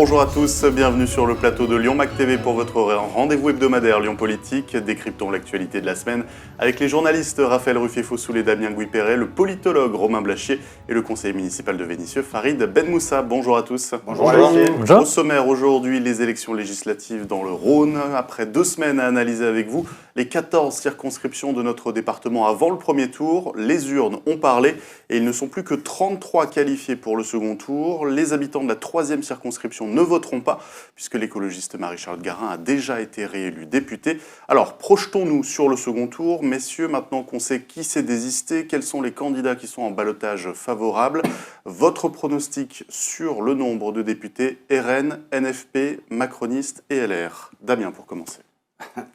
Bonjour à tous, bienvenue sur le plateau de Lyon Mac TV pour votre rendez-vous hebdomadaire Lyon Politique. Décryptons l'actualité de la semaine avec les journalistes Raphaël Ruffier-Fossoul et Damien Gouy-Perret, le politologue Romain Blachier et le conseiller municipal de Vénissieux Farid Benmoussa. Bonjour à tous. Bonjour. Au sommaire aujourd'hui, les élections législatives dans le Rhône. Après 2 semaines à analyser avec vous les 14 circonscriptions de notre département avant le premier tour, les urnes ont parlé et ils ne sont plus que 33 qualifiés pour le second tour. Les habitants de la 3e circonscription ne voteront pas puisque l'écologiste Marie-Charlotte Garin a déjà été réélue députée. Alors projetons-nous sur le second tour. Messieurs, maintenant qu'on sait qui s'est désisté, quels sont les candidats qui sont en ballottage favorable, votre pronostic sur le nombre de députés RN, NFP, macronistes et LR. Damien, pour commencer.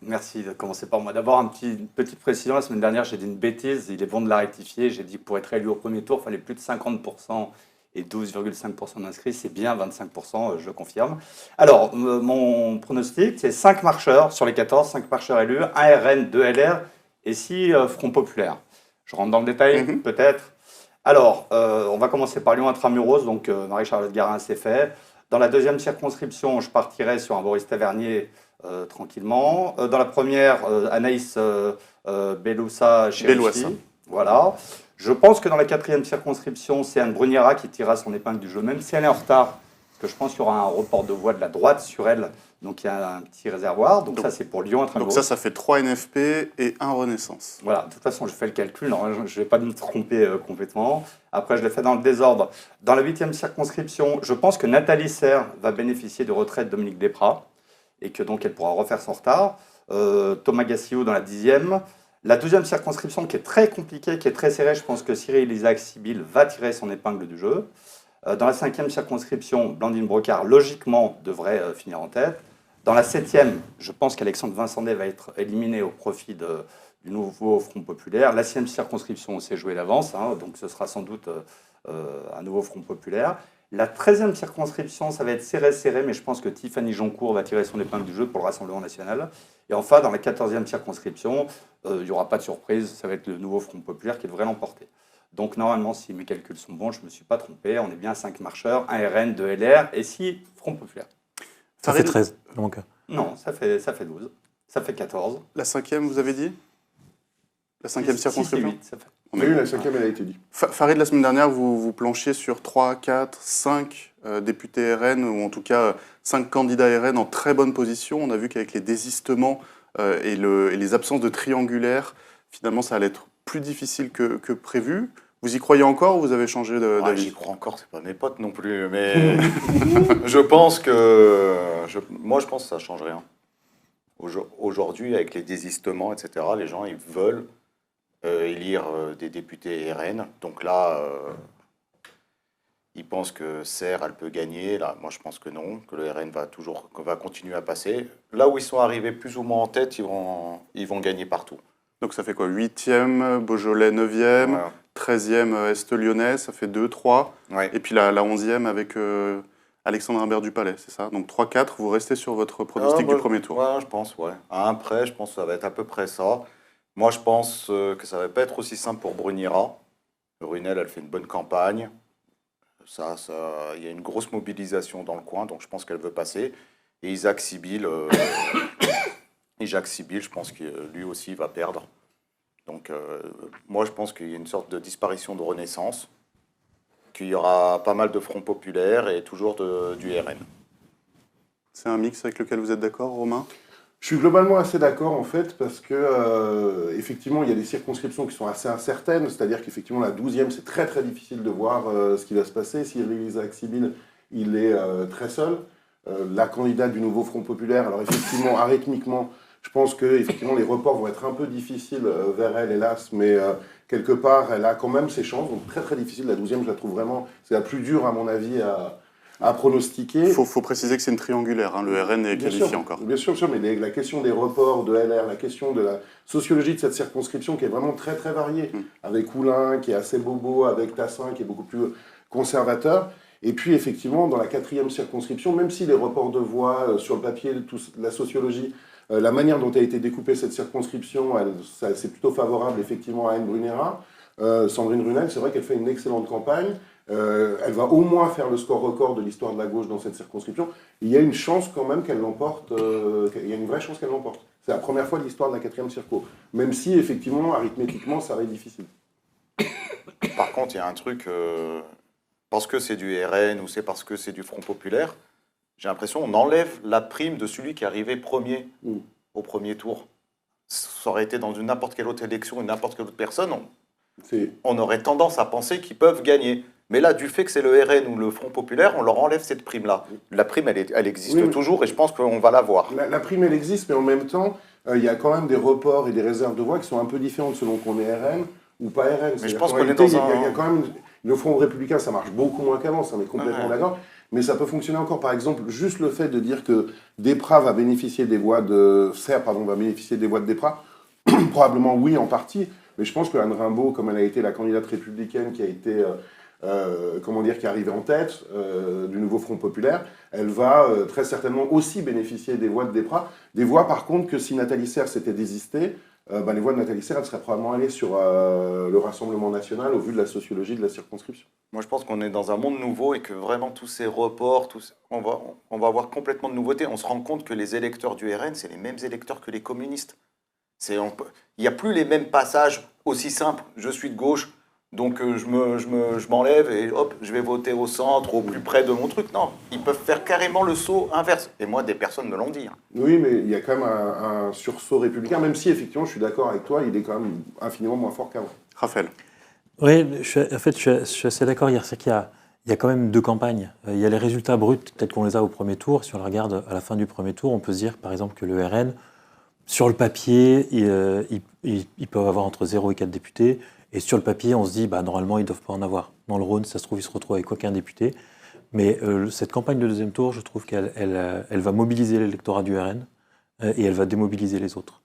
Merci de commencer par moi. D'abord, une petite précision. La semaine dernière, j'ai dit une bêtise. Il est bon de la rectifier. J'ai dit que pour être élu au premier tour, il fallait plus de 50% et 12,5% d'inscrits. C'est bien 25%, je confirme. Alors, mon pronostic, c'est 5 marcheurs sur les 14, 5 marcheurs élus, 1 RN, 2 LR et 6 Front Populaire. Je rentre dans le détail, peut-être. Alors, on va commencer par Lyon Intramuros. Donc, Marie-Charlotte Garin, c'est fait. Dans la 2e circonscription, je partirai sur un Boris Tavernier tranquillement. Dans la première, Anaïs Belloussa-Cherifi. Voilà. Je pense que dans la 4e circonscription, c'est Anne Bruniera qui tirera son épingle du jeu, même si elle est en retard, parce que je pense qu'il y aura un report de voix de la droite sur elle, donc il y a un petit réservoir. Donc ça, c'est pour Lyon Intramuros. Donc ça fait 3 NFP et 1 Renaissance. Voilà, de toute façon, je fais le calcul, non, je ne vais pas me tromper complètement. Après, je l'ai fait dans le désordre. Dans la 8e circonscription, je pense que Nathalie Serre va bénéficier de retraite de Dominique Desprats, et que donc elle pourra refaire son retard. Thomas Gassio dans la 10e. La 2e circonscription qui est très compliquée, qui est très serrée, je pense que Cyril Isaac Sibyl va tirer son épingle du jeu. Dans la 5e circonscription, Blandine Brocard, logiquement, devrait finir en tête. Dans la 7e, je pense qu'Alexandre Vincendet va être éliminé au profit du nouveau Front Populaire. La 6e circonscription, on s'est joué d'avance, donc ce sera sans doute un nouveau Front Populaire. La 13e circonscription, ça va être serré, mais je pense que Tiffany Joncourt va tirer son épingle du jeu pour le Rassemblement national. Et enfin, dans la 14e circonscription, il n'y aura pas de surprise, ça va être le nouveau Front Populaire qui devrait l'emporter. Donc normalement, si mes calculs sont bons, je ne me suis pas trompé, on est bien 5 marcheurs, 1 RN, 2 LR et 6 Front Populaire. Ça fait 13, dans mon cas. Non, ça fait 12, ça fait 14. La 5e, vous avez dit? La 5e circonscription 8, ça fait. Oui, la 5e, elle a été dit. Farid, la semaine dernière, vous planchez sur 3, 4, 5 députés RN, ou en tout cas 5 candidats RN en très bonne position. On a vu qu'avec les désistements et les absences de triangulaires, finalement, ça allait être plus difficile que prévu. Vous y croyez encore ou vous avez changé d'avis? J'y crois encore, c'est pas mes potes non plus, mais je pense que ça ne change rien. Aujourd'hui, avec les désistements, etc., les gens, ils veulent élire des députés RN. Donc là, ils pensent que Serre, elle peut gagner. Là, moi, je pense que non, que le RN va continuer à passer. Là où ils sont arrivés plus ou moins en tête, ils vont gagner partout. Donc ça fait quoi? 8e, Beaujolais 9e, voilà. 13e, Est lyonnais, ça fait 2, 3. Ouais. Et puis la 11e avec Alexandre Imbert du Palais, c'est ça? Donc 3, 4, vous restez sur votre pronostic du premier tour? Ouais, je pense, ouais. À un près, je pense que ça va être à peu près ça. Moi, je pense que ça ne va pas être aussi simple pour Bruniera. Brunel, elle fait une bonne campagne. Il y a une grosse mobilisation dans le coin, donc je pense qu'elle veut passer. Et Isaac Sibyl, je pense que lui aussi va perdre. Donc, moi, je pense qu'il y a une sorte de disparition de renaissance, qu'il y aura pas mal de fronts populaires et toujours du RN. C'est un mix avec lequel vous êtes d'accord, Romain? Je suis globalement assez d'accord, en fait, parce que, effectivement, il y a des circonscriptions qui sont assez incertaines, c'est-à-dire qu'effectivement, la 12e, c'est très, très difficile de voir ce qui va se passer. Cyril Isaac Sibyl, il est très seul. La candidate du nouveau Front Populaire, alors effectivement, arithmiquement, je pense que effectivement, les reports vont être un peu difficiles vers elle, hélas, mais quelque part, elle a quand même ses chances, donc très, très difficile. La 12e, je la trouve vraiment, c'est la plus dure, à mon avis, à pronostiquer. Il faut préciser que c'est une triangulaire, le RN est qualifié encore. Bien sûr, mais la question des reports de LR, la question de la sociologie de cette circonscription qui est vraiment très très variée, avec Oulin qui est assez bobo, avec Tassin qui est beaucoup plus conservateur, et puis effectivement dans la 4e circonscription, même si les reports de voix sur le papier, la sociologie, la manière dont a été découpée cette circonscription, c'est plutôt favorable effectivement à Anne Bruniera. Sandrine Runel, c'est vrai qu'elle fait une excellente campagne. Elle va au moins faire le score record de l'histoire de la gauche dans cette circonscription. Il y a une chance quand même qu'elle l'emporte, il y a une vraie chance qu'elle l'emporte. C'est la première fois de l'histoire de la 4e circo. Même si, effectivement, arithmétiquement, ça va être difficile. Par contre, il y a un truc, parce que c'est du RN ou c'est parce que c'est du Front Populaire, j'ai l'impression qu'on enlève la prime de celui qui est arrivé premier au premier tour. Ça aurait été dans n'importe quelle autre élection, n'importe quelle autre personne, on aurait tendance à penser qu'ils peuvent gagner. Mais là, du fait que c'est le RN ou le Front Populaire, on leur enlève cette prime-là. La prime, elle existe toujours et je pense qu'on va l'avoir. La prime, elle existe, mais en même temps, il y a quand même des reports et des réserves de voix qui sont un peu différentes selon qu'on est RN ou pas RN. Mais je pense qu'on est dans un... Il y a quand même... Le Front républicain, ça marche beaucoup moins qu'avant, ça, on est complètement d'accord. Mais ça peut fonctionner encore. Par exemple, juste le fait de dire que Desprats va bénéficier des voix de... Serre, pardon, va bénéficier des voix de Desprats, probablement oui, en partie. Mais je pense que Anne Rimbaud, comme elle a été la candidate républicaine qui a été... qui est arrivée en tête du nouveau Front Populaire, elle va très certainement aussi bénéficier des voix de Desprats. Des voix, par contre, que si Nathalie Serre s'était désistée, les voix de Nathalie Serre, elles seraient probablement allées sur le Rassemblement national au vu de la sociologie de la circonscription. Moi, je pense qu'on est dans un monde nouveau et que vraiment tous ces reports, on va avoir complètement de nouveautés. On se rend compte que les électeurs du RN, c'est les mêmes électeurs que les communistes. Il n'y a plus les mêmes passages aussi simples. Je suis de gauche, donc je m'enlève et hop, je vais voter au centre, au plus près de mon truc. Non, ils peuvent faire carrément le saut inverse. Et moi, des personnes me l'ont dit. Oui, mais il y a quand même un sursaut républicain, même si effectivement, je suis d'accord avec toi, il est quand même infiniment moins fort qu'avant. Raphaël. Oui, je suis assez d'accord. C'est qu'il y a quand même deux campagnes. Il y a les résultats bruts, peut-être qu'on les a au premier tour. Si on les regarde à la fin du premier tour, on peut se dire, par exemple, que le RN, sur le papier, ils peuvent avoir entre 0 et 4 députés. Et sur le papier, on se dit, normalement, ils ne doivent pas en avoir. Dans le Rhône, ça se trouve, ils se retrouvent avec aucun député. Mais cette campagne de deuxième tour, je trouve qu'elle va mobiliser l'électorat du RN et elle va démobiliser les autres.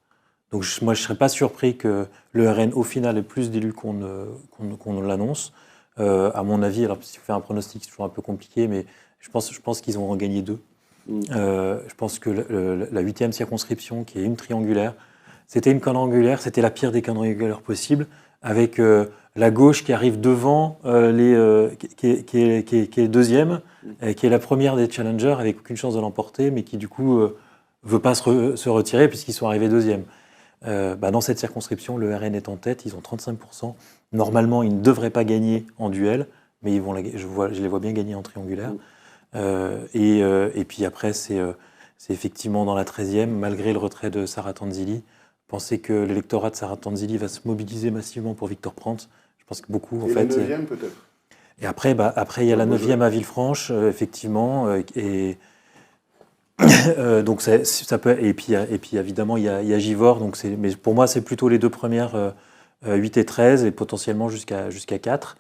Donc moi, je ne serais pas surpris que le RN, au final, ait plus d'élus qu'on ne l'annonce. À mon avis, alors si on fait un pronostic, c'est toujours un peu compliqué, mais je pense qu'ils vont en gagner 2. Je pense que la 8e circonscription, qui est une triangulaire, c'était une quadrangulaire, c'était la pire des quadrangulaires possibles, avec la gauche qui arrive devant, qui est deuxième, qui est la première des challengers, avec aucune chance de l'emporter, mais qui du coup veut pas se retirer puisqu'ils sont arrivés deuxième. Dans cette circonscription, le RN est en tête, ils ont 35%. Normalement, ils ne devraient pas gagner en duel, mais je les vois bien gagner en triangulaire. Et puis après, c'est effectivement dans la 13e, malgré le retrait de Sarah Tanzili, penser que l'électorat de Sarah Tanzili va se mobiliser massivement pour Victor Prantz. Je pense que beaucoup, en fait... Et la 9e, peut-être. Et après, il y a la 9e à Villefranche, effectivement, donc ça peut... Et puis évidemment, il y a Givors, mais pour moi, c'est plutôt les deux premières, 8 et 13, et potentiellement jusqu'à 4.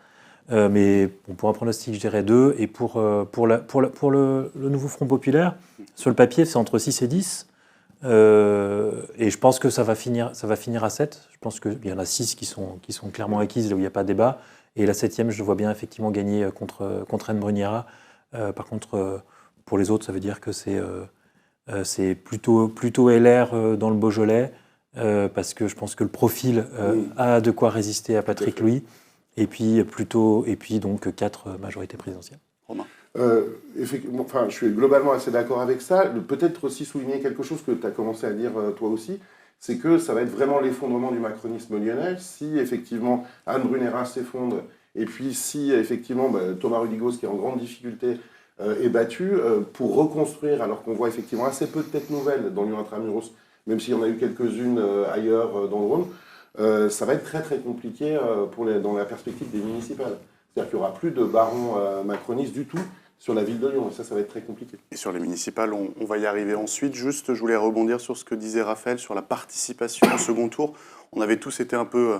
Mais pour un pronostic, je dirais 2. Et pour le nouveau Front Populaire, sur le papier, c'est entre 6 et 10. Et je pense que ça va finir à 7. Je pense qu'il y en a 6 qui sont clairement acquises, là où il n'y a pas de débat. Et la 7e, je le vois bien effectivement gagner contre Anne Bruniera. Par contre, pour les autres, ça veut dire que c'est plutôt LR dans le Beaujolais, parce que je pense que le profil a de quoi résister à Patrick Louis. Et puis donc 4 majorités présidentielles. Romain. Effectivement, je suis globalement assez d'accord avec ça. Peut-être aussi souligner quelque chose que tu as commencé à dire toi aussi, c'est que ça va être vraiment l'effondrement du macronisme lyonnais. Si effectivement Anne Brunera s'effondre, et puis si effectivement Thomas Rudigos, qui est en grande difficulté, est battu, pour reconstruire, alors qu'on voit effectivement assez peu de têtes nouvelles dans Lyon Intramuros, même s'il y en a eu quelques-unes ailleurs dans le Rhône, ça va être très très compliqué dans la perspective des municipales. C'est-à-dire qu'il n'y aura plus de barons macronistes du tout sur la ville de Lyon, et ça va être très compliqué. Et sur les municipales, on va y arriver ensuite. Juste, je voulais rebondir sur ce que disait Raphaël sur la participation au second tour. On avait tous été un peu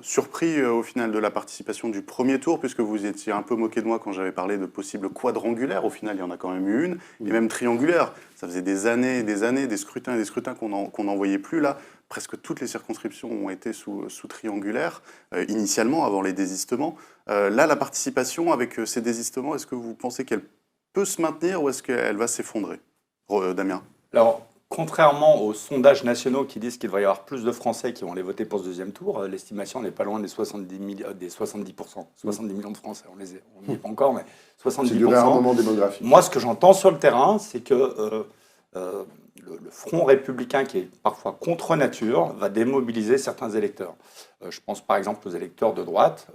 surpris au final de la participation du premier tour, puisque vous étiez un peu moqué de moi quand j'avais parlé de possibles quadrangulaires. Au final, il y en a quand même eu une, et même triangulaire. Ça faisait des années, des scrutins et des scrutins qu'on n'en voyait plus là. Presque toutes les circonscriptions ont été sous triangulaire, initialement, avant les désistements. Là, la participation avec ces désistements, est-ce que vous pensez qu'elle peut se maintenir ou est-ce qu'elle va s'effondrer, Damien? Alors, contrairement aux sondages nationaux qui disent qu'il va y avoir plus de Français qui vont aller voter pour ce deuxième tour, l'estimation n'est pas loin des 70%. 70 millions de Français, on n'y est pas encore, mais 70%. C'est du réarmement démographique. Moi, ce que j'entends sur le terrain, c'est que le Front républicain, qui est parfois contre nature, va démobiliser certains électeurs. Je pense par exemple aux électeurs de droite,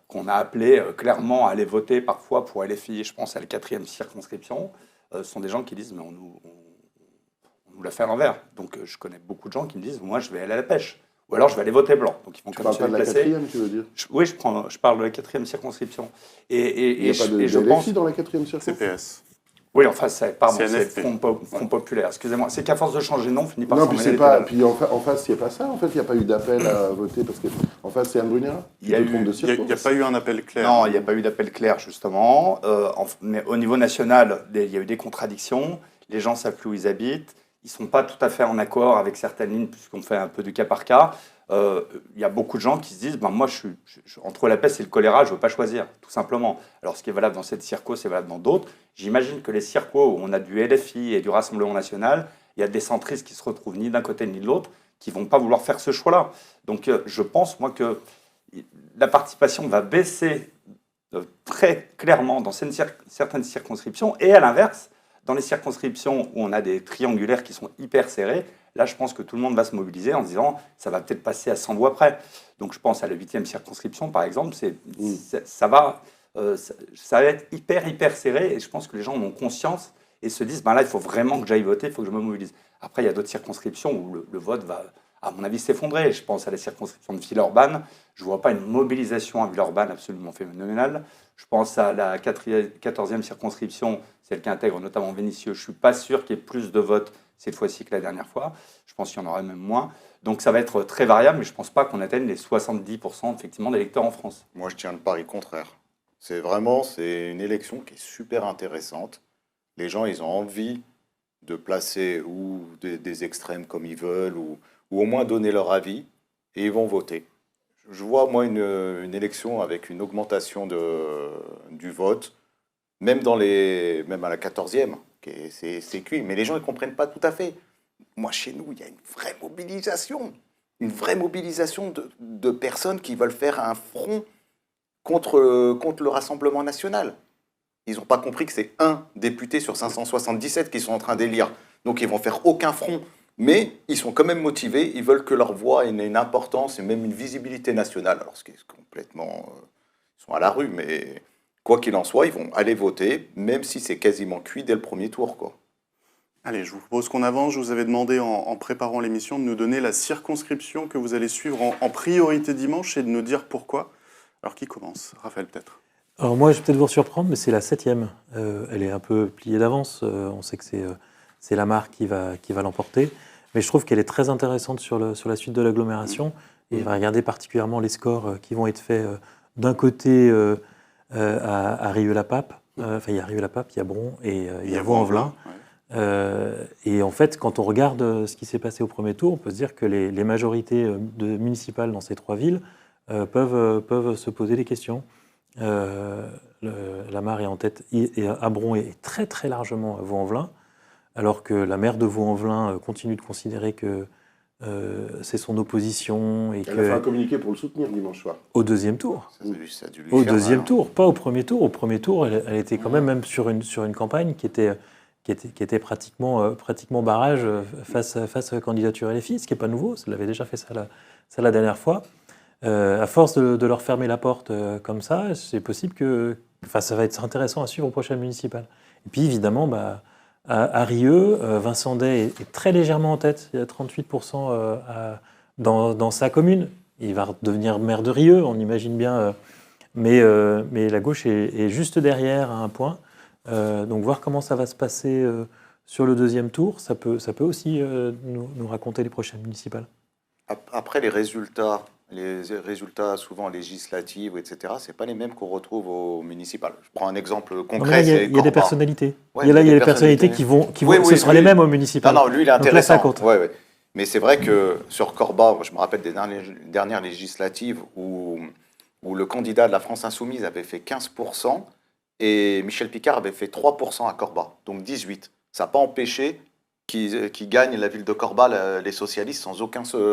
qu'on a appelés clairement à aller voter parfois pour LFI, je pense à la 4e circonscription. Ce sont des gens qui disent, mais on nous l'a fait à l'envers. Donc je connais beaucoup de gens qui me disent, moi je vais aller à la pêche. Ou alors je vais aller voter blanc. Donc ils vont Tu parles pas de la déplacer. 4e, tu veux dire? Oui, je parle de la 4e circonscription. Il n'y a pas de je LFI pense... dans la 4e circonscription? CPS. Oui, enfin, c'est CNFP. Front Populaire. Excusez-moi. C'est qu'à force de changer de nom, on finit par Non, s'en puis mêler c'est les pas. pédales. Puis en face, il n'y a pas ça. En fait, il n'y a pas eu d'appel à voter parce que en face, c'est Anne Brunera. Il y a eu- Il n'y a pas eu un appel clair. Non, il n'y a pas eu d'appel clair, justement. Mais au niveau national, il y a eu des contradictions. Les gens ne savent plus où ils habitent. Ils ne sont pas tout à fait en accord avec certaines lignes, puisqu'on fait un peu du cas par cas. Il y a beaucoup de gens qui se disent moi, entre la peste et le choléra, je ne veux pas choisir, tout simplement. Alors, ce qui est valable dans cette circo, c'est valable dans d'autres. J'imagine que les circos où on a du LFI et du Rassemblement national, il y a des centristes qui se retrouvent ni d'un côté ni de l'autre, qui ne vont pas vouloir faire ce choix-là. Donc, je pense, moi, que la participation va baisser très clairement dans certaines circonscriptions, et à l'inverse, dans les circonscriptions où on a des triangulaires qui sont hyper serrés, là, je pense que tout le monde va se mobiliser en se disant ça va peut-être passer à 100 voix près. Donc, je pense à la 8e circonscription, par exemple, ça va être hyper serré, et je pense que les gens en ont conscience et se disent là, il faut vraiment que j'aille voter, il faut que je me mobilise. Après, il y a d'autres circonscriptions où le vote va, à mon avis, s'effondrer. Je pense à la circonscription de Villeurbanne. Je ne vois pas une mobilisation à Villeurbanne absolument phénoménale. Je pense à la 14e circonscription, celle qui intègre notamment Vénissieux. Je ne suis pas sûr qu'il y ait plus de votes cette fois-ci que la dernière fois. Je pense qu'il y en aura même moins. Donc ça va être très variable, mais je ne pense pas qu'on atteigne les 70% effectivement d'électeurs en France. Moi, je tiens le pari contraire. C'est une élection qui est super intéressante. Les gens, ils ont envie de placer ou des extrêmes comme ils veulent, ou au moins donner leur avis, et ils vont voter. Je vois, moi, une élection avec une augmentation du vote, même à la 14e, c'est cuit. Mais les gens ne comprennent pas tout à fait. Moi, chez nous, il y a une vraie mobilisation de personnes qui veulent faire un front contre le Rassemblement national. Ils n'ont pas compris que c'est un député sur 577 qui sont en train d'élire. Donc, ils vont faire aucun front. Mais ils sont quand même motivés, ils veulent que leur voix ait une importance et même une visibilité nationale. Alors, ce qui est complètement... ils sont à la rue, mais quoi qu'il en soit, ils vont aller voter, même si c'est quasiment cuit dès le premier tour, quoi. Allez, je vous propose qu'on avance. Je vous avais demandé en préparant l'émission de nous donner la circonscription que vous allez suivre en priorité dimanche et de nous dire pourquoi. Alors, qui commence? Raphaël, peut-être. Alors moi, je vais peut-être vous surprendre, mais c'est la 7e. Elle est un peu pliée d'avance. On sait que c'est Lamar qui va l'emporter. Mais je trouve qu'elle est très intéressante sur la suite de l'agglomération. Et il va regarder particulièrement les scores qui vont être faits d'un côté à Rieux-la-Pape. Enfin, il y a Rieux-la-Pape, il y a Bron et il y a Vaux-en-Velin. Ouais. Et en fait, quand on regarde ce qui s'est passé au premier tour, on peut se dire que les majorités municipales dans ces trois villes peuvent se poser des questions. Lamar est en tête et Abron est très très largement à Vaux-en-Velin, alors que la maire de Vaux-en-Velin continue de considérer que c'est son opposition et Elle a fait un communiqué pour le soutenir dimanche soir. au deuxième tour. Ça a dû lui Au faire deuxième mal, hein. tour, pas au premier tour. Au premier tour, elle était quand même sur une campagne qui était pratiquement barrage face à la candidature LFI, ce qui n'est pas nouveau. Ça l'avait déjà fait ça la dernière fois. À force de leur fermer la porte comme ça, c'est possible que... Enfin, ça va être intéressant à suivre aux prochaines municipales. Et puis, évidemment, à Rieux, Vincent Day est très légèrement en tête. Il a 38% dans sa commune. Il va devenir maire de Rieux, on imagine bien. Mais la gauche est juste derrière à un point. Donc, voir comment ça va se passer sur le deuxième tour, ça peut aussi nous raconter les prochaines municipales. Après, les résultats souvent législatifs, etc., c'est pas les mêmes qu'on retrouve aux municipales. Je prends un exemple concret. Il y a des Corba. personnalités. Ouais, il y a des personnalités qui vont Oui, ce sera lui- les mêmes au municipal. Non, lui, il est Donc là, ça intéressant. compte. Ouais. Mais c'est vrai que sur Corba, je me rappelle des dernières législatives où le candidat de la France Insoumise avait fait 15% et Michel Picard avait fait 3% à Corba, donc 18%. Ça n'a pas empêché qui gagne la ville de Corba, les socialistes, sans aucun souci.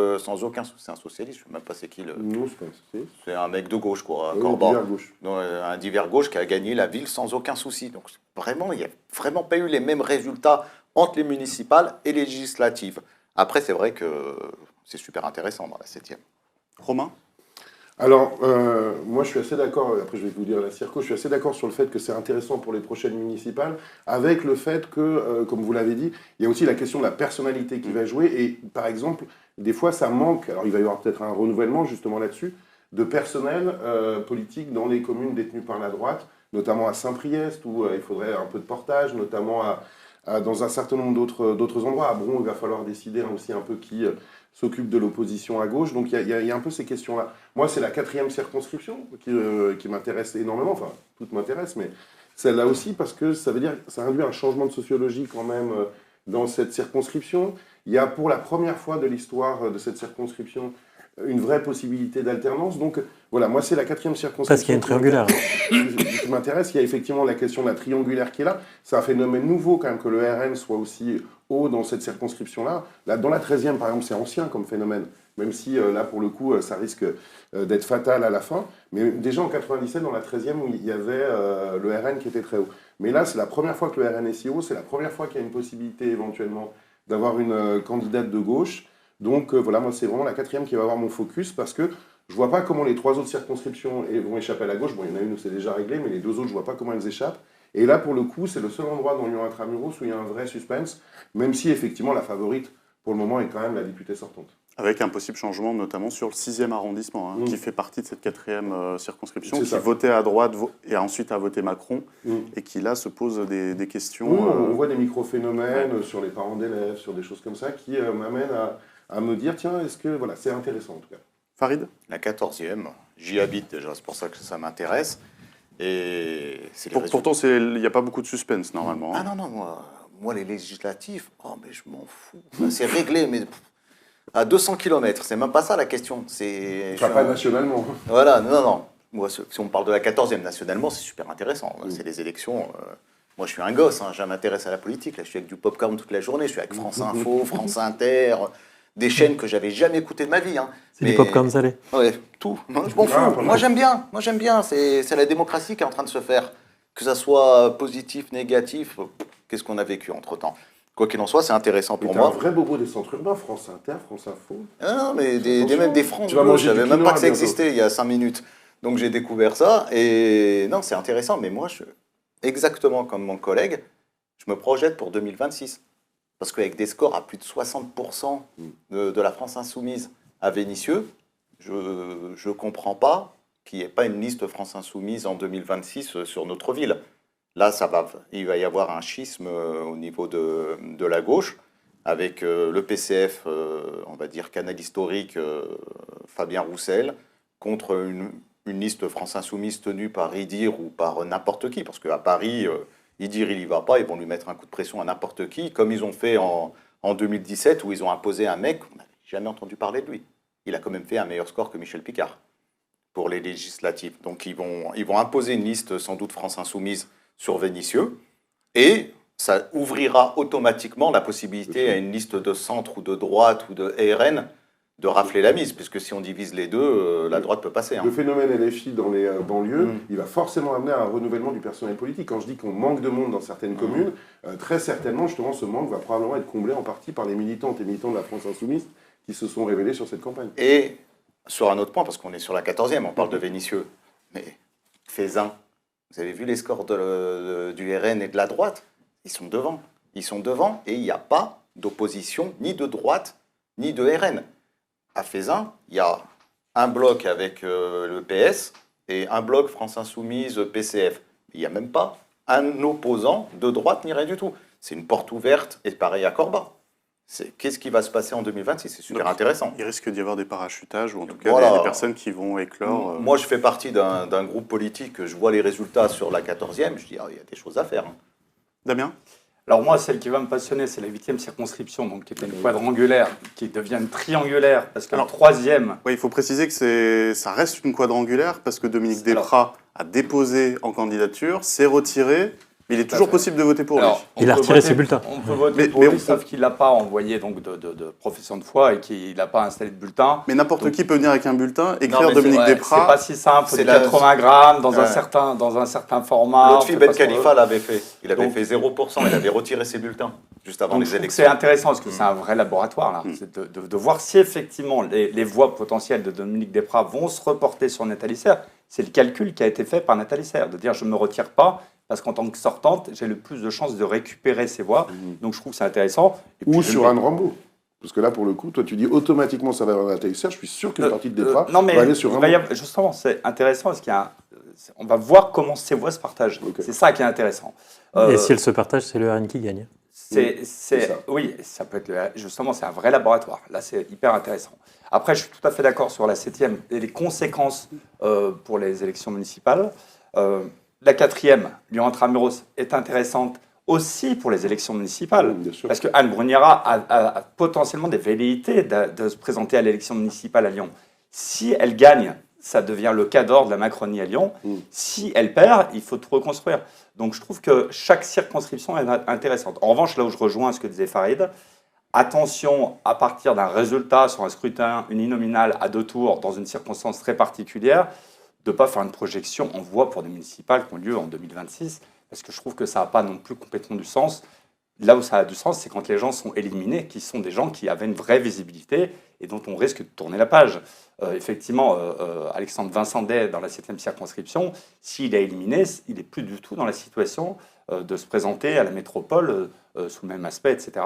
C'est un socialiste, je ne sais même pas c'est qui. Non, c'est pas un souci. C'est un mec de gauche, quoi, Oui, Corba. divers gauche. Donc, un divers gauche qui a gagné la ville sans aucun souci. Donc vraiment, il n'y a vraiment pas eu les mêmes résultats entre les municipales et les législatives. Après, c'est vrai que c'est super intéressant dans la 7e. Romain? Alors, moi, je suis assez d'accord, après je vais vous dire la circo, je suis assez d'accord sur le fait que c'est intéressant pour les prochaines municipales, avec le fait que, comme vous l'avez dit, il y a aussi la question de la personnalité qui va jouer, et par exemple, des fois, ça manque, alors il va y avoir peut-être un renouvellement justement là-dessus, de personnel politique dans les communes détenues par la droite, notamment à Saint-Priest, où il faudrait un peu de portage, notamment dans un certain nombre d'autres endroits. À Bron, il va falloir décider aussi un peu qui s'occupe de l'opposition à gauche. Donc il y a un peu ces questions-là. Moi, c'est la 4e circonscription qui m'intéresse énormément. Enfin, toutes m'intéressent, mais celle-là aussi, parce que ça veut dire ça induit un changement de sociologie quand même dans cette circonscription. Il y a pour la première fois de l'histoire de cette circonscription une vraie possibilité d'alternance. Donc voilà, moi c'est la 4e circonscription. Parce qu'il y a une triangulaire. Qui m'intéresse. Il y a effectivement la question de la triangulaire qui est là. C'est un phénomène nouveau quand même que le RN soit aussi haut dans cette circonscription-là. Là, dans la 13e, par exemple, c'est ancien comme phénomène. Même si là, pour le coup, ça risque d'être fatal à la fin. Mais déjà en 97, dans la 13e, il y avait le RN qui était très haut. Mais là, c'est la première fois que le RN est si haut. C'est la première fois qu'il y a une possibilité éventuellement d'avoir une candidate de gauche. Donc voilà, moi c'est vraiment la 4e qui va avoir mon focus parce que je ne vois pas comment les 3 autres circonscriptions vont échapper à la gauche. Bon, il y en a une où c'est déjà réglé, mais les 2 autres, je ne vois pas comment elles échappent. Et là, pour le coup, c'est le seul endroit dans Lyon Intramuros où il y a un vrai suspense, même si effectivement la favorite pour le moment est quand même la députée sortante. Avec un possible changement, notamment sur le 6e arrondissement, qui fait partie de cette 4e circonscription, C'est qui ça. votait à droite et ensuite a voté Macron, et qui là se pose des questions. Oui, on voit des micro-phénomènes sur les parents d'élèves, sur des choses comme ça, qui m'amènent à me dire, tiens, est-ce que... Voilà, c'est intéressant en tout cas. Farid? La 14e, j'y habite déjà, c'est pour ça que ça m'intéresse. Et c'est les résultats. Pourtant, il n'y a pas beaucoup de suspense normalement. Ah non, moi les législatifs, oh mais je m'en fous. C'est réglé, mais à 200 km, c'est même pas ça la question. Pas nationalement. Voilà, non. Moi, si on parle de la 14e nationalement, c'est super intéressant. C'est les élections. Moi, je suis un gosse, je m'intéresse à la politique. Là, je suis avec du popcorn toute la journée. Je suis avec France Info, France Inter, des chaînes que j'avais jamais écoutées de ma vie. C'est du popcorn salé. Ouais, tout. Moi, je m'en fous. Moi, j'aime bien. C'est la démocratie qui est en train de se faire. Que ça soit positif, négatif, qu'est-ce qu'on a vécu entre-temps. Quoi qu'il en soit, c'est intéressant pour moi. un vrai bobo des centres urbains, France Inter, France Info. Ah non, mais même des France Tu vas Bleu, manger je savais du même pas quinoa que ça bientôt. existait il y a 5 minutes. Donc j'ai découvert ça et non, c'est intéressant. Mais moi, exactement comme mon collègue, je me projette pour 2026. Parce qu'avec des scores à plus de 60% de la France insoumise à Vénissieux, je ne comprends pas qu'il n'y ait pas une liste France insoumise en 2026 sur notre ville. Là, il va y avoir un schisme au niveau de la gauche, avec le PCF, on va dire canal historique, Fabien Roussel, contre une liste France Insoumise tenue par Idir ou par n'importe qui. Parce qu'à Paris, Idir, il n'y va pas, ils vont lui mettre un coup de pression à n'importe qui, comme ils ont fait en 2017, où ils ont imposé un mec, on n'avait jamais entendu parler de lui. Il a quand même fait un meilleur score que Michel Picard pour les législatives. Donc ils vont imposer une liste, sans doute France Insoumise, sur Vénissieux, et ça ouvrira automatiquement la possibilité à une liste de centre ou de droite ou de RN de rafler la mise, puisque si on divise les deux, la droite peut passer. Le phénomène LFI dans les banlieues, il va forcément amener à un renouvellement du personnel politique. Quand je dis qu'on manque de monde dans certaines communes, très certainement, justement, ce manque va probablement être comblé en partie par les militantes et militants de la France Insoumise qui se sont révélés sur cette campagne. Et sur un autre point, parce qu'on est sur la 14e, on parle de Vénissieux, mais Fézin, vous avez vu les scores du RN et de la droite? Ils sont devant. Ils sont devant et il n'y a pas d'opposition ni de droite ni de RN. À Fézin, il y a un bloc avec le PS et un bloc France Insoumise PCF. Il n'y a même pas un opposant de droite ni rien du tout. C'est une porte ouverte et pareil à Corba. Qu'est-ce qui va se passer en 2026? C'est super intéressant. Il risque d'y avoir des parachutages ou en tout cas Voilà. des personnes qui vont éclore. Moi, je fais partie d'un groupe politique, je vois les résultats sur la 14e, je dis, il y a des choses à faire. Damien? Alors moi, celle qui va me passionner, c'est la 8e circonscription, donc qui était une quadrangulaire, qui devient une triangulaire, parce que la 3e... Oui, il faut préciser que ça reste une quadrangulaire parce que Dominique Desprats a déposé en candidature, s'est retiré, Mais il est toujours possible de voter pour lui. Alors, Il a peut retiré voter- ses bulletins. On peut voter Mais- pour mais lui, on- sauf qu'il n'a pas envoyé donc, de profession de foi et qu'il n'a pas installé de bulletin. Mais n'importe Donc- qui peut venir avec un bulletin, écrire mais c'est- Dominique Ouais, Desprats. c'est pas si simple, faut C'est du la- 80 grammes dans, Ouais. dans un certain format. Lotfi on fait Ben pas ce qu'on Khalifa veut. l'avait fait. Il avait Donc- fait 0%, il avait retiré ses bulletins juste avant Donc, les je trouve que élections. c'est intéressant parce que c'est un vrai laboratoire là. C'est de voir si effectivement les voix potentielles de Dominique Desprats vont se reporter sur Nathalie Serres. C'est le calcul qui a été fait par Nathalie Serres, de dire je ne me retire pas parce qu'en tant que sortante, j'ai le plus de chances de récupérer ces voix. Donc je trouve que c'est intéressant. Et puis, Ou je sur me- Anne Rambaud. Parce que là, pour le coup, toi, tu dis automatiquement ça va dans la Nathalie Serres. Je suis sûr qu'une partie de Desprats non mais va aller sur il va y Rambaud. avoir- justement, c'est intéressant parce qu'il y a on va voir comment ces voix se partagent. Ok. C'est ça qui est intéressant. Et si elles se partagent, c'est le RN qui gagne. C'est, c'est ça. oui, ça peut être justement, c'est un vrai laboratoire. Là, c'est hyper intéressant. Après, je suis tout à fait d'accord sur la 7e et les conséquences pour les élections municipales. La 4e, Lyon Intramuros, est intéressante aussi pour les élections municipales. Bien sûr. Parce que Anne Bruniera a potentiellement des velléités de se présenter à l'élection municipale à Lyon. Si elle gagne, ça devient le cadre de la Macronie à Lyon. Si elle perd, il faut tout reconstruire. Donc je trouve que chaque circonscription est intéressante. En revanche, là où je rejoins ce que disait Farid, attention à partir d'un résultat sur un scrutin uninominal à 2 tours dans une circonstance très particulière, de ne pas faire une projection en voix pour des municipales qui ont lieu en 2026, parce que je trouve que ça n'a pas non plus complètement du sens. Là où ça a du sens, c'est quand les gens sont éliminés, qui sont des gens qui avaient une vraie visibilité et dont on risque de tourner la page. Effectivement, Alexandre Vincendet, dans la 7e circonscription, s'il est éliminé, il n'est plus du tout dans la situation de se présenter à la métropole sous le même aspect, etc.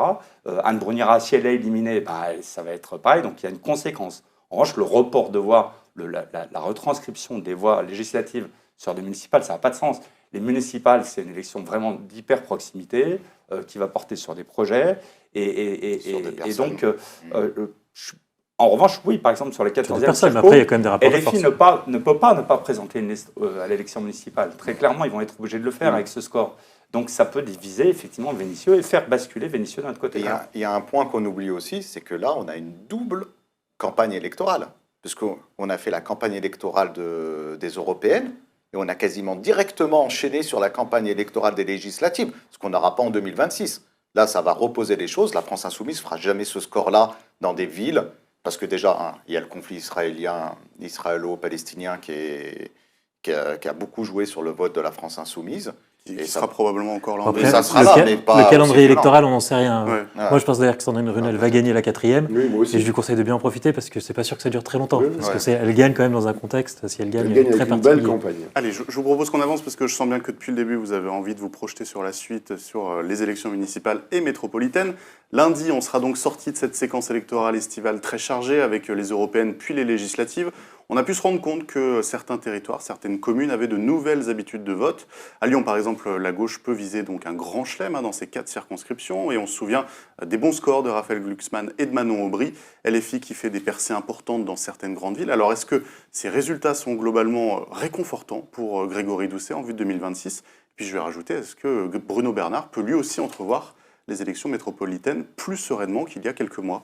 Anne Bruniera, si elle est éliminée, bah, ça va être pareil, donc il y a une conséquence. En revanche, le report de voix, la retranscription des voix législatives sur des municipales, ça n'a pas de sens. Les municipales, c'est une élection vraiment d'hyper-proximité qui va porter sur des projets. Sur des Et personnes. donc, en revanche, oui, par exemple, sur les 14e Personne, mais circos, après, il y a quand même des rapports de LFI force. ne peut pas ne pas présenter une liste à l'élection municipale. Très clairement, ils vont être obligés de le faire avec ce score. Donc ça peut diviser effectivement Vénissieux et faire basculer Vénissieux d'un autre côté. Il y a un point qu'on oublie aussi, c'est que là, on a une double campagne électorale. Puisqu'on a fait la campagne électorale des européennes, et on a quasiment directement enchaîné sur la campagne électorale des législatives, ce qu'on n'aura pas en 2026. Là, ça va reposer les choses. La France insoumise ne fera jamais ce score-là dans des villes, parce que déjà, il y a le conflit israélo-palestinien qui a beaucoup joué sur le vote de la France insoumise. Qui Et sera probablement encore là. Après, ça sera là, mais pas le aussi calendrier violent. électoral, on n'en sait rien. Ouais. Moi, je pense d'ailleurs que Sandrine Runel va gagner la 4e. Oui, moi aussi. Et je lui conseille de bien en profiter parce que c'est pas sûr que ça dure très longtemps. Oui, parce ouais. que elle gagne quand même dans un contexte, si elle gagne, Elle gagne très avec une belle particulier. campagne. Allez, je vous propose qu'on avance parce que je sens bien que depuis le début, vous avez envie de vous projeter sur la suite, sur les élections municipales et métropolitaines. Lundi, on sera donc sorti de cette séquence électorale estivale très chargée avec les européennes puis les législatives. On a pu se rendre compte que certains territoires, certaines communes avaient de nouvelles habitudes de vote. À Lyon, par exemple, la gauche peut viser donc un grand chelem dans ces 4 circonscriptions. Et on se souvient des bons scores de Raphaël Glucksmann et de Manon Aubry. LFI qui fait des percées importantes dans certaines grandes villes. Alors, est-ce que ces résultats sont globalement réconfortants pour Grégory Doucet en vue de 2026 ? Puis je vais rajouter, est-ce que Bruno Bernard peut lui aussi entrevoir les élections métropolitaines plus sereinement qu'il y a quelques mois ?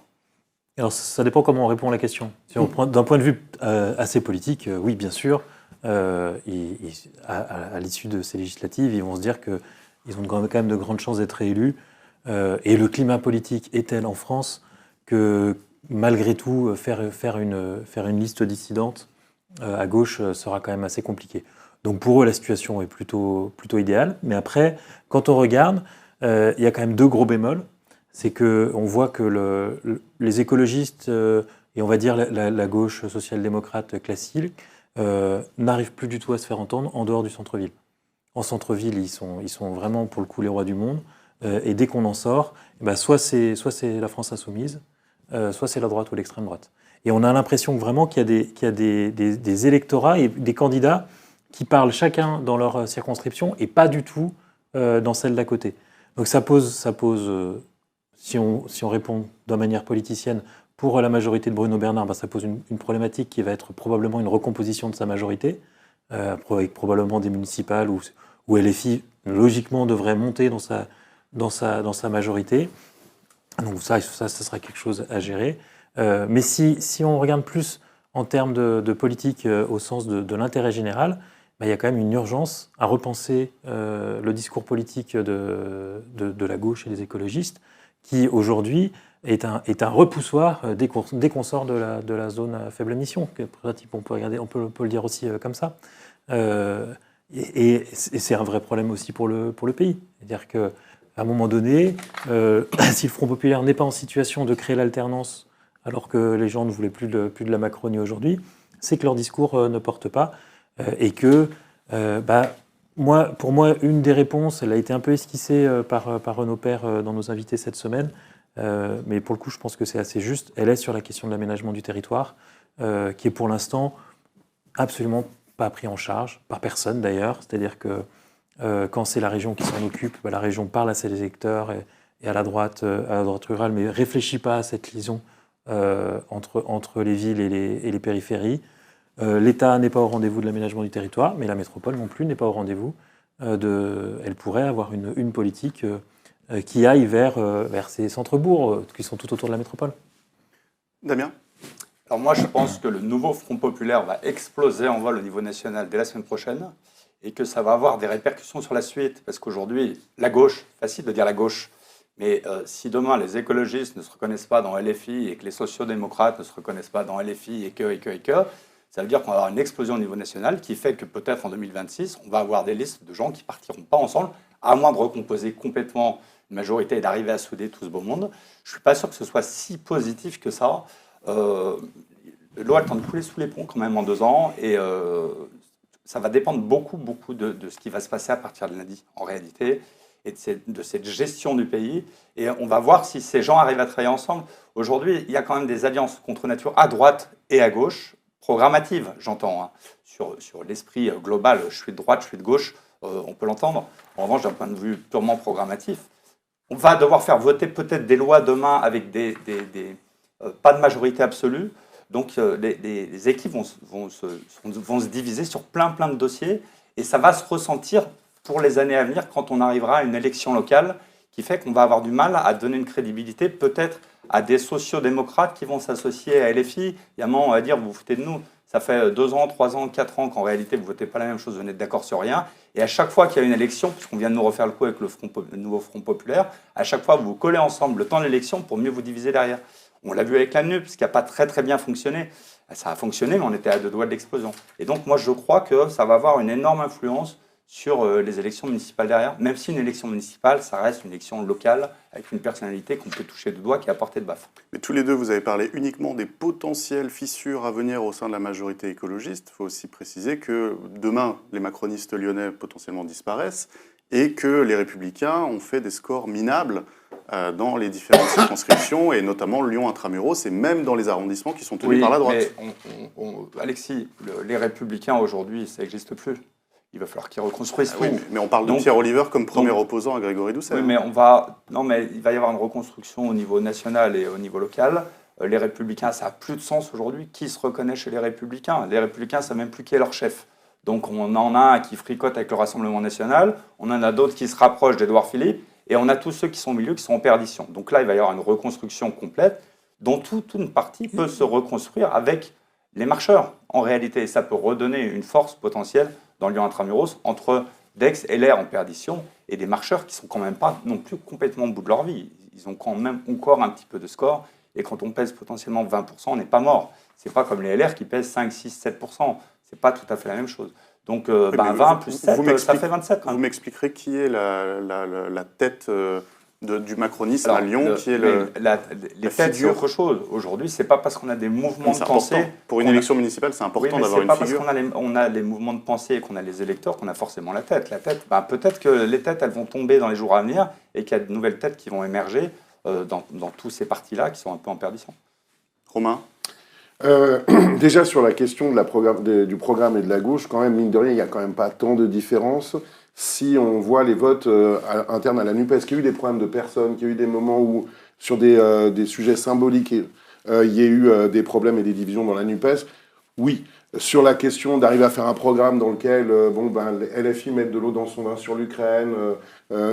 Alors, ça dépend comment on répond à la question. Si on prend d'un point de vue assez politique, oui, bien sûr, à l'issue de ces législatives, ils vont se dire qu'ils ont quand même de grandes chances d'être réélus. Et le climat politique est tel en France que, malgré tout, faire une liste dissidente à gauche sera quand même assez compliqué. Donc, pour eux, la situation est plutôt idéale. Mais après, quand on regarde, il y a quand même 2 gros bémols. C'est qu'on voit que les écologistes et on va dire la gauche social-démocrate classique n'arrivent plus du tout à se faire entendre en dehors du centre-ville. En centre-ville, ils sont vraiment pour le coup les rois du monde. Et dès qu'on en sort, soit c'est la France insoumise, soit c'est la droite ou l'extrême droite. Et on a l'impression vraiment qu'il y a des électorats et des candidats qui parlent chacun dans leur circonscription et pas du tout dans celle d'à côté. Donc ça pose si on répond de manière politicienne, pour la majorité de Bruno Bernard, ça pose une problématique qui va être probablement une recomposition de sa majorité, avec probablement des municipales où LFI, logiquement, devrait monter dans sa majorité. Donc ça sera quelque chose à gérer. Mais si on regarde plus en termes de politique au sens de l'intérêt général, il y a quand même une urgence à repenser le discours politique de la gauche et des écologistes, qui aujourd'hui est un repoussoir dès qu'on sort de la zone à faible émission. On peut le dire aussi comme ça. Et c'est un vrai problème aussi pour le pays. C'est-à-dire qu'à un moment donné, si le Front populaire n'est pas en situation de créer l'alternance, alors que les gens ne voulaient plus de la Macronie aujourd'hui, c'est que leur discours ne porte pas. Et que, pour moi, une des réponses, elle a été un peu esquissée par Renaud Père dans nos invités cette semaine, mais pour le coup, je pense que c'est assez juste. Elle est sur la question de l'aménagement du territoire, qui est pour l'instant absolument pas pris en charge, par personne d'ailleurs. C'est-à-dire que quand c'est la région qui s'en occupe, la région parle à ses électeurs et à la droite rurale, mais ne réfléchit pas à cette liaison entre les villes et les périphéries. L'État n'est pas au rendez-vous de l'aménagement du territoire, mais la métropole non plus n'est pas au rendez-vous. Elle pourrait avoir une politique qui aille vers ces centres-bourgs qui sont tout autour de la métropole. Damien ? Alors moi, je pense que le nouveau Front populaire va exploser en vol au niveau national dès la semaine prochaine et que ça va avoir des répercussions sur la suite. Parce qu'aujourd'hui, la gauche, facile de dire la gauche, mais si demain les écologistes ne se reconnaissent pas dans LFI et que les sociodémocrates ne se reconnaissent pas dans LFI et que, ça veut dire qu'on va avoir une explosion au niveau national qui fait que peut-être en 2026, on va avoir des listes de gens qui ne partiront pas ensemble, à moins de recomposer complètement une majorité et d'arriver à souder tout ce beau monde. Je ne suis pas sûr que ce soit si positif que ça. L'eau a le temps de couler sous les ponts quand même en 2 ans et ça va dépendre beaucoup de ce qui va se passer à partir de lundi en réalité et de cette gestion du pays. Et on va voir si ces gens arrivent à travailler ensemble. Aujourd'hui, il y a quand même des alliances contre nature à droite et à gauche, programmatives, j'entends. Hein. Sur l'esprit global, je suis de droite, je suis de gauche, on peut l'entendre. En revanche, d'un point de vue purement programmatif, on va devoir faire voter peut-être des lois demain avec pas de majorité absolue. Donc les équipes vont se diviser sur plein de dossiers et ça va se ressentir pour les années à venir quand on arrivera à une élection locale qui fait qu'on va avoir du mal à donner une crédibilité peut-être à des sociodémocrates qui vont s'associer à LFI. Il y a un moment, on va dire, vous vous foutez de nous. Ça fait 2 ans, 3 ans, 4 ans qu'en réalité, vous ne votez pas la même chose, vous n'êtes d'accord sur rien. Et à chaque fois qu'il y a une élection, puisqu'on vient de nous refaire le coup avec le nouveau Front populaire, à chaque fois, vous vous collez ensemble le temps de l'élection pour mieux vous diviser derrière. On l'a vu avec la NUP, ce qui n'a pas très bien fonctionné. Ça a fonctionné, mais on était à 2 doigts de l'explosion. Et donc, moi, je crois que ça va avoir une énorme influence sur les élections municipales derrière, même si une élection municipale, ça reste une élection locale avec une personnalité qu'on peut toucher du doigt qui est à portée de baffe. Mais tous les deux, vous avez parlé uniquement des potentielles fissures à venir au sein de la majorité écologiste. Il faut aussi préciser que demain, les macronistes lyonnais potentiellement disparaissent et que les Républicains ont fait des scores minables dans les différentes circonscriptions, et notamment Lyon intramuros, et même dans les arrondissements qui sont tenus par la droite. Mais Alexis, les Républicains aujourd'hui, ça n'existe plus. Il va falloir qu'ils reconstruisent tout. Oui, mais on parle de Pierre Oliver comme premier opposant à Grégory Doucet. Oui, mais il va y avoir une reconstruction au niveau national et au niveau local. Les Républicains, ça n'a plus de sens aujourd'hui. Qui se reconnaît chez les Républicains ? Les Républicains ne savent même plus qui est leur chef. Donc on en a un qui fricote avec le Rassemblement national, on en a d'autres qui se rapprochent d'Édouard Philippe, et on a tous ceux qui sont au milieu qui sont en perdition. Donc là, il va y avoir une reconstruction complète dont toute une partie peut se reconstruire avec les marcheurs, en réalité. Et ça peut redonner une force potentielle dans Lyon intramuros entre Dex et l'air en perdition et des marcheurs qui sont quand même pas non plus complètement au bout de leur vie. Ils ont quand même encore un petit peu de score. Et quand on pèse potentiellement 20%, on n'est pas mort. C'est pas comme les LR qui pèsent 5, 6, 7%. C'est pas tout à fait la même chose. Donc 20 plus 7, ça fait 27. Vous m'expliquerez qui est la tête du macronisme à Lyon, qui est les têtes, c'est autre chose. Aujourd'hui, c'est pas parce qu'on a des mouvements de pensée. Pour une élection municipale, c'est important d'avoir une figure. C'est pas parce qu'on a les mouvements de pensée et qu'on a les électeurs qu'on a forcément la tête. Peut-être que les têtes, elles vont tomber dans les jours à venir et qu'il y a de nouvelles têtes qui vont émerger dans tous ces partis-là qui sont un peu en perdition. Romain ? Déjà sur la question du programme et de la gauche, quand même, mine de rien, il n'y a quand même pas tant de différence. Si on voit les votes internes à la NUPES, qu'il y a eu des problèmes de personnes, qu'il y a eu des moments où, sur des sujets symboliques, il y a eu des problèmes et des divisions dans la NUPES, oui. Sur la question d'arriver à faire un programme dans lequel LFI mette de l'eau dans son vin sur l'Ukraine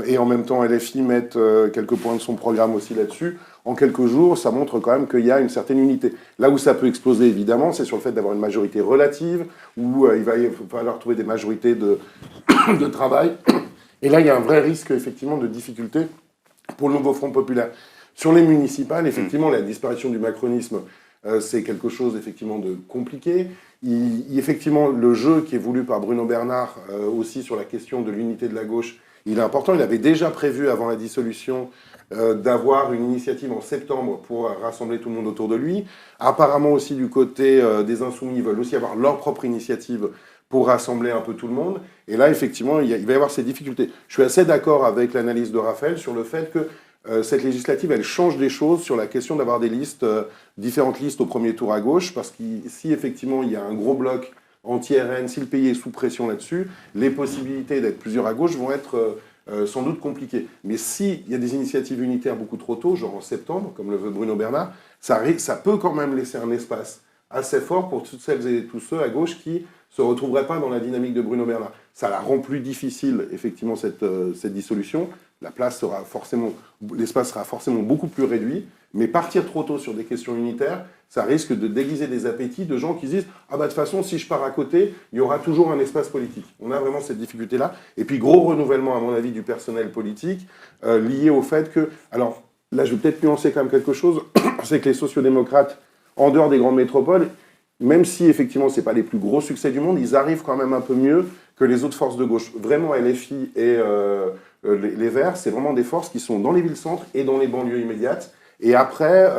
et en même temps LFI mette quelques points de son programme aussi là-dessus, en quelques jours, ça montre quand même qu'il y a une certaine unité. Là où ça peut exploser, évidemment, c'est sur le fait d'avoir une majorité relative, où il va falloir trouver des majorités de travail. Et là, il y a un vrai risque, effectivement, de difficulté pour le nouveau Front populaire. Sur les municipales, effectivement, la disparition du macronisme, c'est quelque chose, effectivement, de compliqué. Effectivement, le jeu qui est voulu par Bruno Bernard, aussi sur la question de l'unité de la gauche, il est important. Il avait déjà prévu, avant la dissolution, d'avoir une initiative en septembre pour rassembler tout le monde autour de lui. Apparemment aussi du côté des Insoumis, ils veulent aussi avoir leur propre initiative pour rassembler un peu tout le monde. Et là, effectivement, il va y avoir ces difficultés. Je suis assez d'accord avec l'analyse de Raphaël sur le fait que cette législative, elle change des choses sur la question d'avoir des listes, différentes listes au premier tour à gauche, parce que si effectivement il y a un gros bloc anti-RN, si le pays est sous pression là-dessus, les possibilités d'être plusieurs à gauche vont être sans doute compliquées. Mais s'il y a des initiatives unitaires beaucoup trop tôt, genre en septembre, comme le veut Bruno Bernard, ça peut quand même laisser un espace assez fort pour toutes celles et tous ceux à gauche qui se retrouveraient pas dans la dynamique de Bruno Bernard. Ça la rend plus difficile, effectivement, cette dissolution. L'espace sera forcément beaucoup plus réduit, mais partir trop tôt sur des questions unitaires, ça risque de déguiser des appétits de gens qui se disent « Ah bah de toute façon, si je pars à côté, il y aura toujours un espace politique ». On a vraiment cette difficulté-là. Et puis gros renouvellement, à mon avis, du personnel politique, lié au fait que... Alors là, je vais peut-être nuancer quand même quelque chose, c'est que les sociodémocrates, en dehors des grandes métropoles, même si effectivement ce n'est pas les plus gros succès du monde, ils arrivent quand même un peu mieux que les autres forces de gauche. Vraiment, LFI et les Verts, c'est vraiment des forces qui sont dans les villes-centres et dans les banlieues immédiates. Et après,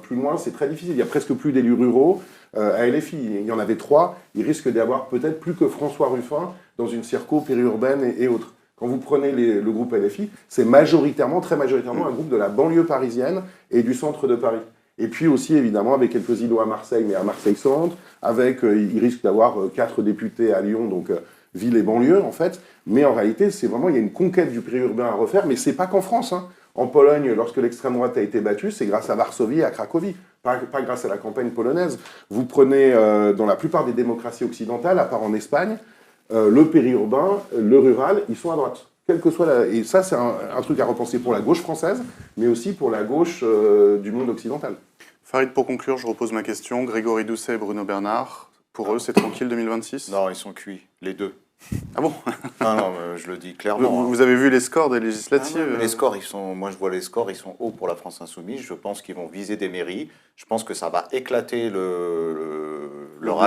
plus loin, c'est très difficile. Il n'y a presque plus d'élus ruraux. À LFI, il y en avait 3. Il risque d'y avoir peut-être plus que François Ruffin dans une circo périurbaine et autres. Quand vous prenez le groupe LFI, c'est majoritairement, très majoritairement, un groupe de la banlieue parisienne et du centre de Paris. Et puis aussi, évidemment, avec quelques îlots à Marseille, mais à Marseille-Centre, il risque d'avoir 4 députés à Lyon, donc ville et banlieue, en fait. Mais en réalité, il y a une conquête du périurbain à refaire, mais c'est pas qu'en France, hein. En Pologne, lorsque l'extrême droite a été battue, c'est grâce à Varsovie et à Cracovie, pas grâce à la campagne polonaise. Vous prenez, dans la plupart des démocraties occidentales, à part en Espagne, le périurbain, le rural, ils sont à droite. Quelle que soit et ça, c'est un truc à repenser pour la gauche française, mais aussi pour la gauche du monde occidental. Farid, pour conclure, je repose ma question. Grégory Doucet et Bruno Bernard, pour eux, c'est tranquille 2026 ? Non, ils sont cuits, les deux. Ah bon ? Non, je le dis clairement. Vous avez vu les scores des législatives ? Les scores, moi je vois les scores, ils sont hauts pour la France Insoumise. Je pense qu'ils vont viser des mairies. Je pense que ça va éclater leur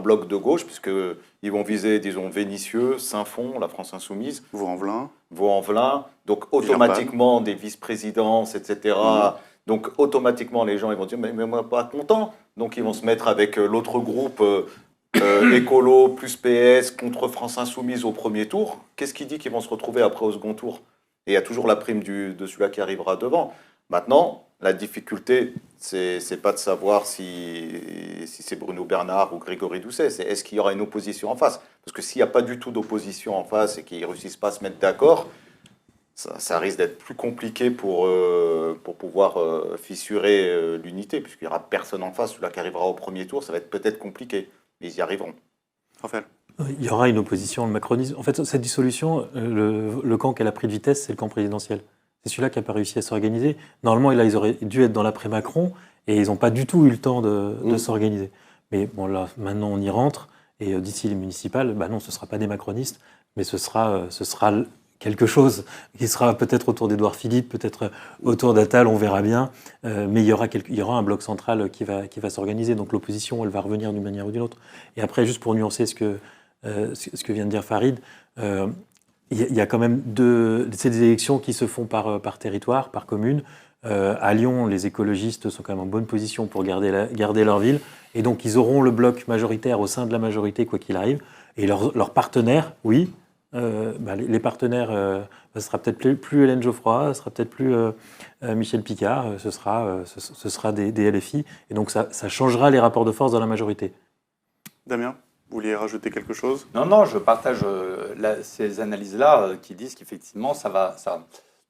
bloc de gauche, puisqu'ils vont viser, disons, Vénissieux, Saint-Fond, la France Insoumise. Vaux-en-Velin. Donc automatiquement des vice-présidences, etc. Donc automatiquement les gens ils vont dire mais moi pas content. Donc ils vont se mettre avec l'autre groupe écolo plus PS contre France Insoumise au premier tour. Qu'est-ce qui dit qu'ils vont se retrouver après au second tour ? Et il y a toujours la prime de celui-là qui arrivera devant. Maintenant, la difficulté, c'est pas de savoir si c'est Bruno Bernard ou Grégory Doucet, c'est est-ce qu'il y aura une opposition en face ? Parce que s'il n'y a pas du tout d'opposition en face et qu'ils ne réussissent pas à se mettre d'accord, ça risque d'être plus compliqué pour pouvoir fissurer l'unité, puisqu'il n'y aura personne en face. Celui-là qui arrivera au premier tour, ça va être peut-être compliqué, mais ils y arriveront. Raphaël ? Il y aura une opposition au macronisme. En fait, cette dissolution, le camp qu'elle a pris de vitesse, c'est le camp présidentiel. C'est celui-là qui n'a pas réussi à s'organiser. Normalement, là, ils auraient dû être dans l'après-Macron, et ils n'ont pas du tout eu le temps de s'organiser. Mais bon, là, maintenant, on y rentre, et d'ici les municipales, non, ce ne sera pas des macronistes, mais ce sera quelque chose qui sera peut-être autour d'Édouard Philippe, peut-être autour d'Attal, on verra bien, mais il y aura un bloc central qui va s'organiser, donc l'opposition, elle va revenir d'une manière ou d'une autre. Et après, juste pour nuancer ce que vient de dire Farid, il y a quand même c'est des élections qui se font par territoire, par commune. À Lyon, les écologistes sont quand même en bonne position pour garder leur ville, et donc ils auront le bloc majoritaire au sein de la majorité, quoi qu'il arrive, et leurs partenaires, oui, les partenaires, ce sera peut-être plus Hélène Geoffroy, ce sera peut-être plus Michel Picard, ce sera des LFI, et donc ça changera les rapports de force dans la majorité. Damien, vous vouliez rajouter quelque chose ? Non, je partage ces analyses-là qui disent qu'effectivement,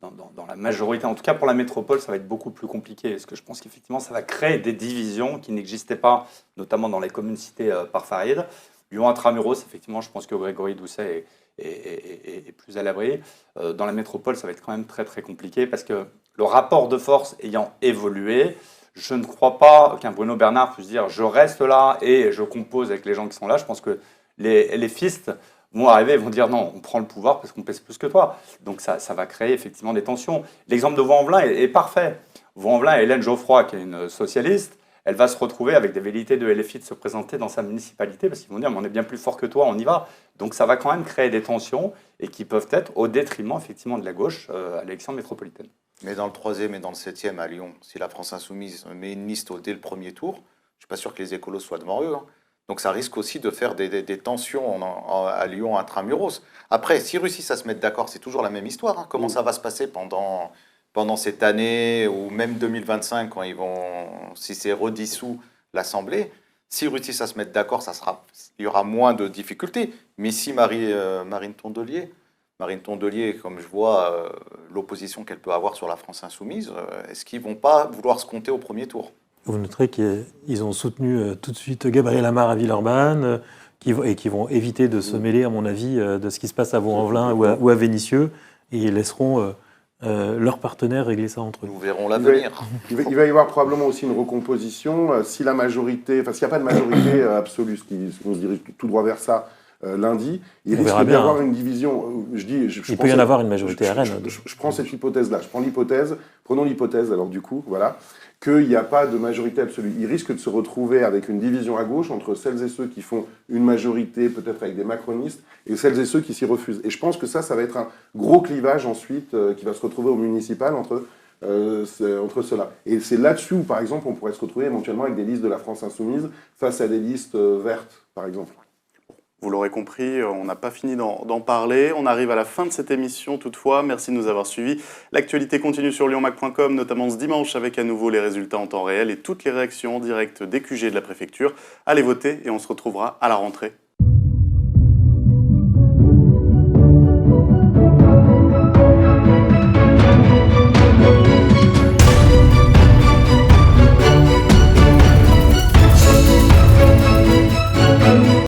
dans la majorité, en tout cas pour la métropole, ça va être beaucoup plus compliqué, parce que je pense qu'effectivement, ça va créer des divisions qui n'existaient pas, notamment dans les communes citées par Farid. Lyon intramuros, effectivement, je pense que Grégory Doucet est plus à l'abri. Dans la métropole, ça va être quand même très très compliqué parce que le rapport de force ayant évolué, je ne crois pas qu'un Bruno Bernard puisse dire je reste là et je compose avec les gens qui sont là. Je pense que les fistes vont arriver et vont dire non, on prend le pouvoir parce qu'on pèse plus que toi. Donc ça va créer effectivement des tensions. L'exemple de Vaux-en-Velin est parfait. Vaux-en-Velin, Hélène Geoffroy, qui est une socialiste, elle va se retrouver avec des velléités de LFI de se présenter dans sa municipalité parce qu'ils vont dire mais on est bien plus fort que toi, on y va. Donc ça va quand même créer des tensions et qui peuvent être au détriment effectivement de la gauche à l'élection métropolitaine. Mais dans le 3e et dans le 7e à Lyon, si la France Insoumise met une liste dès le premier tour, je ne suis pas sûr que les écolos soient devant eux. Hein. Donc ça risque aussi de faire des tensions à Lyon intramuros. Après, s'ils réussissent à se mettre d'accord, c'est toujours la même histoire. Hein. Comment ça va se passer pendant cette année ou même 2025 quand si c'est redissous l'Assemblée, s'ils réussissent à se mettre d'accord, il y aura moins de difficultés. Mais si Marine Tondelier, comme je vois l'opposition qu'elle peut avoir sur la France Insoumise, est-ce qu'ils ne vont pas vouloir se compter au premier tour? Vous noterez qu'ils ont soutenu tout de suite Gabriel Amar à Villeurbanne et qui vont éviter de se mêler, à mon avis, de ce qui se passe à Vaux-en-Velin ou à Vénissieux, et ils laisseront leurs partenaires régler ça entre eux. Nous verrons l'avenir. Il va y avoir probablement aussi une recomposition. S'il n'y a pas de majorité absolue, on se dirige tout droit vers ça lundi, il risque d'y avoir une division. Il peut y en avoir une majorité à Rennes. Je prends cette hypothèse-là. Prenons l'hypothèse, alors du coup, voilà, qu'il n'y a pas de majorité absolue. Il risque de se retrouver avec une division à gauche entre celles et ceux qui font une majorité, peut-être avec des macronistes, et celles et ceux qui s'y refusent. Et je pense que ça va être un gros clivage ensuite qui va se retrouver au municipal entre ceux-là. Et c'est là-dessus où, par exemple, on pourrait se retrouver éventuellement avec des listes de la France Insoumise face à des listes vertes, par exemple. Vous l'aurez compris, on n'a pas fini d'en parler. On arrive à la fin de cette émission toutefois. Merci de nous avoir suivis. L'actualité continue sur lyonmac.com, notamment ce dimanche avec à nouveau les résultats en temps réel et toutes les réactions en direct des QG de la préfecture. Allez voter et on se retrouvera à la rentrée.